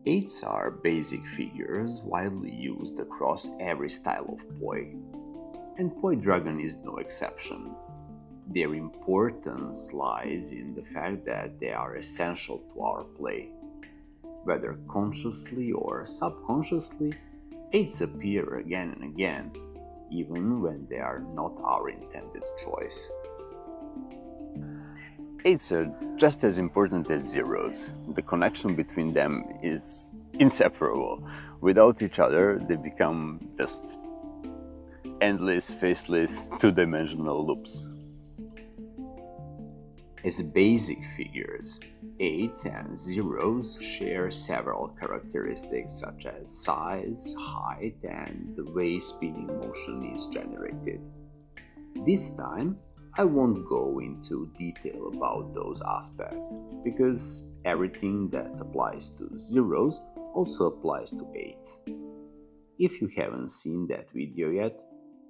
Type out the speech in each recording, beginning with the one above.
Eights are basic figures widely used across every style of poi, and Poi Dragon is no exception. Their importance lies in the fact that they are essential to our play. Whether consciously or subconsciously, eights appear again and again, even when they are not our intended choice. Eights are just as important as zeros. The connection between them is inseparable. Without each other, they become just endless, faceless, two-dimensional loops. As basic figures, eights and zeros share several characteristics such as size, height, and the way spinning motion is generated. This time, I won't go into detail about those aspects, because everything that applies to zeros also applies to eights. If you haven't seen that video yet,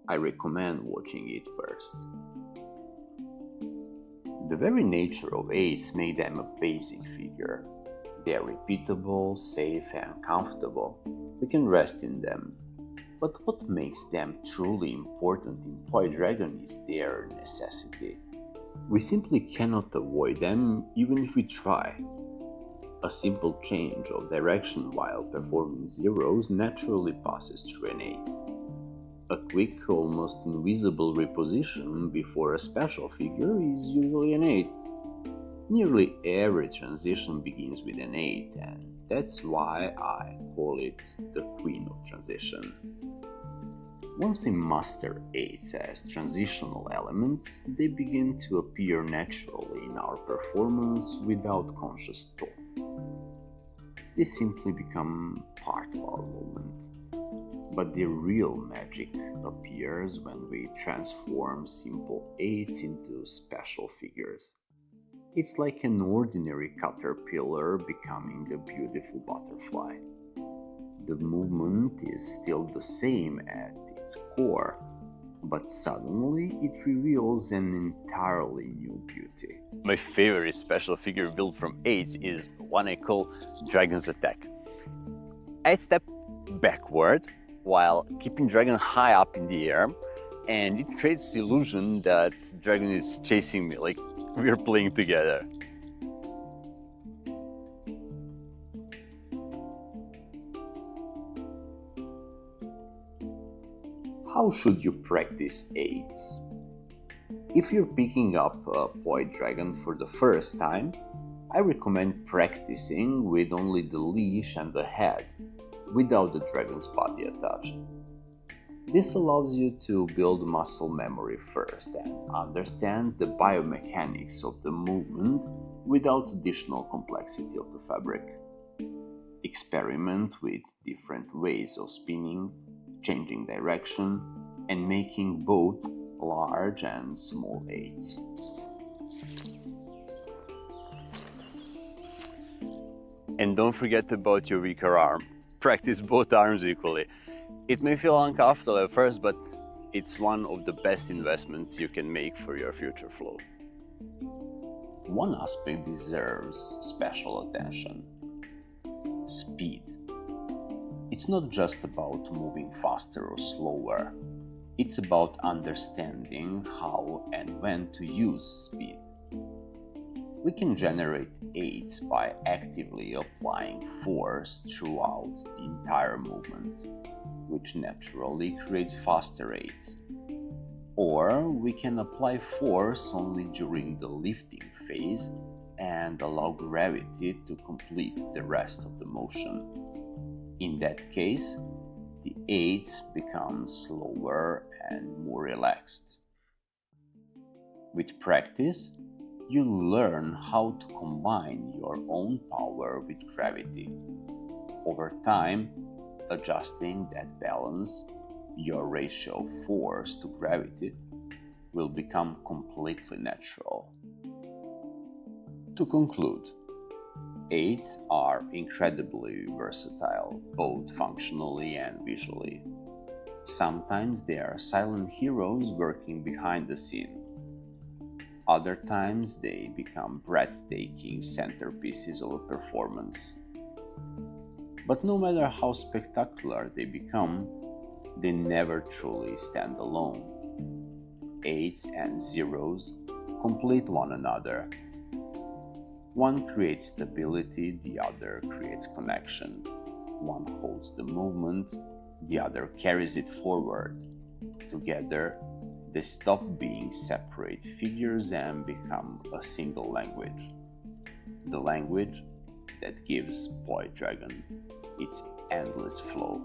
I recommend watching it first. The very nature of eights make them a basic figure. They are repeatable, safe, and comfortable. We can rest in them. But what makes them truly important in Poi Dragon is their necessity. We simply cannot avoid them even if we try. A simple change of direction while performing zeros naturally passes through an eight. A quick, almost invisible reposition before a special figure is usually an 8. Nearly every transition begins with an 8, and that's why I call it the Queen of Transition. Once we master 8s as transitional elements, they begin to appear naturally in our performance without conscious thought. They simply become part of our movement. But the real magic appears when we transform simple eights into special figures. It's like an ordinary caterpillar becoming a beautiful butterfly. The movement is still the same at its core, but suddenly it reveals an entirely new beauty. My favorite special figure built from eights is one I call Dragon's Attack. I step backward while keeping Dragon high up in the air, and it creates the illusion that Dragon is chasing me, like we are playing together. How should you practice eights? If you're picking up a Poi Dragon for the first time, I recommend practicing with only the leash and the head, without the dragon's body attached. This allows you to build muscle memory first and understand the biomechanics of the movement without additional complexity of the fabric. Experiment with different ways of spinning, changing direction, and making both large and small eights. And don't forget about your weaker arm. Practice both arms equally. It may feel uncomfortable at first, but it's one of the best investments you can make for your future flow. One aspect deserves special attention: speed. It's not just about moving faster or slower. It's about understanding how and when to use speed. We can generate eights by actively applying force throughout the entire movement, which naturally creates faster eights. Or we can apply force only during the lifting phase and allow gravity to complete the rest of the motion. In that case, the eights become slower and more relaxed. With practice, you learn how to combine your own power with gravity. Over time, adjusting that balance, your ratio of force to gravity, will become completely natural. To conclude, eights are incredibly versatile, both functionally and visually. Sometimes they are silent heroes working behind the scene. Other times they become breathtaking centerpieces of a performance. But no matter how spectacular they become, they never truly stand alone. Eights and zeros complete one another. One creates stability, the other creates connection. One holds the movement, the other carries it forward. Together, they stop being separate figures and become a single language. The language that gives Poi Dragon its endless flow.